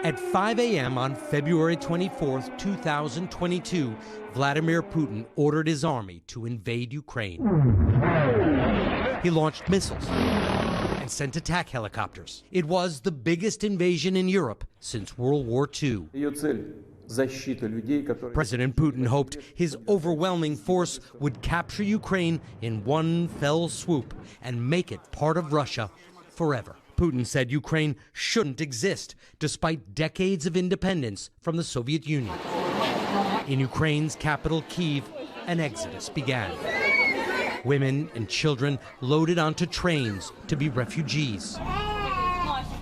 At 5 a.m. on February 24, 2022, Vladimir Putin ordered his army to invade Ukraine. He launched missiles and sent attack helicopters. It was the biggest invasion in Europe since World War II. President Putin hoped his overwhelming force would capture Ukraine in one fell swoop and make it part of Russia forever. Putin said Ukraine shouldn't exist, despite decades of independence from the Soviet Union. In Ukraine's capital, Kyiv, an exodus began. Women and children loaded onto trains to be refugees.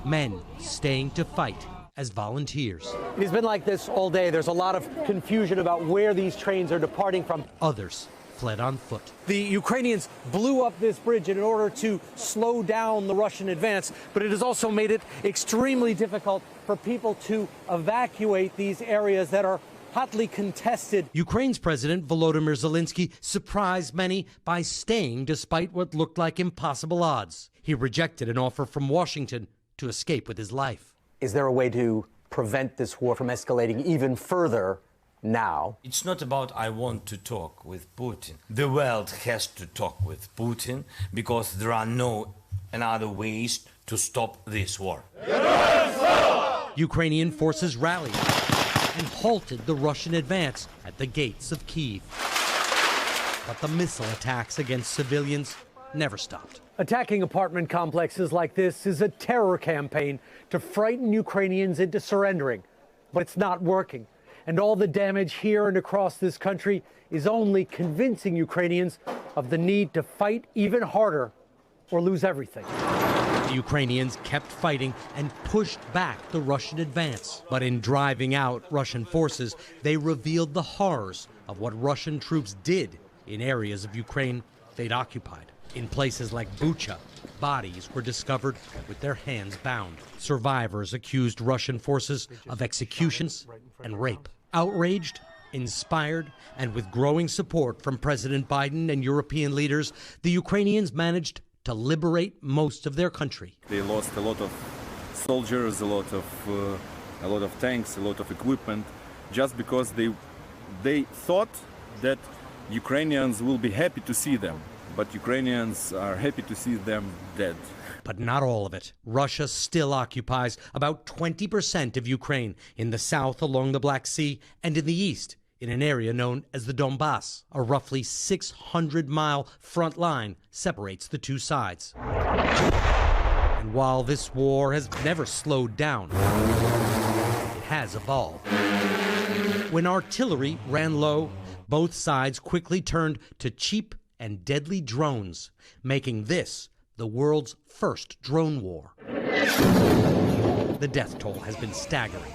Men staying to fight as volunteers. It has been like this all day. There's a lot of confusion about where these trains are departing from. Others fled on foot. The Ukrainians blew up this bridge in order to slow down the Russian advance, but it has also made it extremely difficult for people to evacuate these areas that are hotly contested. Ukraine's President Volodymyr Zelensky surprised many by staying despite what looked like impossible odds. He rejected an offer from Washington to escape with his life. Is there a way to prevent this war from escalating even further now? It's not about I want to talk with Putin. The world has to talk with Putin because there are no other ways to stop this war. Ukrainian forces rallied and halted the Russian advance at the gates of Kyiv. But the missile attacks against civilians never stopped. Attacking apartment complexes like this is a terror campaign to frighten Ukrainians into surrendering. But it's not working. And all the damage here and across this country is only convincing Ukrainians of the need to fight even harder or lose everything. The Ukrainians kept fighting and pushed back the Russian advance. But in driving out Russian forces, they revealed the horrors of what Russian troops did in areas of Ukraine they'd occupied. In places like Bucha, bodies were discovered with their hands bound. Survivors accused Russian forces of executions and rape. Outraged, inspired, and with growing support from President Biden and European leaders, the Ukrainians managed to liberate most of their country. They lost a lot of soldiers, a lot of tanks, a lot of equipment, just because they thought that Ukrainians will be happy to see them. But Ukrainians are happy to see them dead. But not all of it. Russia still occupies about 20% of Ukraine, in the south along the Black Sea, and in the east in an area known as the Donbass. A roughly 600-mile front line separates the two sides. And while this war has never slowed down, it has evolved. When artillery ran low, both sides quickly turned to cheap and deadly drones, making this the world's first drone war. The death toll has been staggering.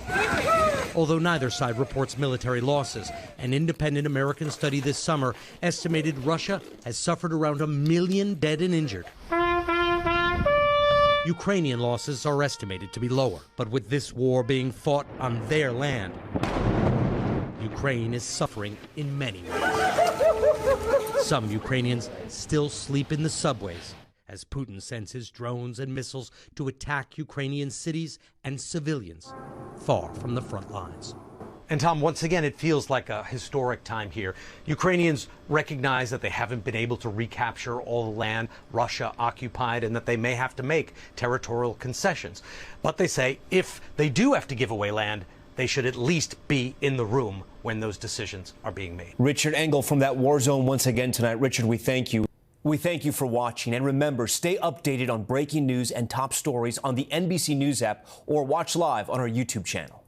Although neither side reports military losses, an independent American study this summer estimated Russia has suffered around 1 million dead and injured. Ukrainian losses are estimated to be lower, but with this war being fought on their land, Ukraine is suffering in many ways. Some Ukrainians still sleep in the subways as Putin sends his drones and missiles to attack Ukrainian cities and civilians far from the front lines. And Tom, once again, it feels like a historic time here. Ukrainians recognize that they haven't been able to recapture all the land Russia occupied and that they may have to make territorial concessions. But they say if they do have to give away land, they should at least be in the room when those decisions are being made. Richard Engel from that war zone once again tonight. Richard, we thank you. We thank you for watching. And remember, stay updated on breaking news and top stories on the NBC News app or watch live on our YouTube channel.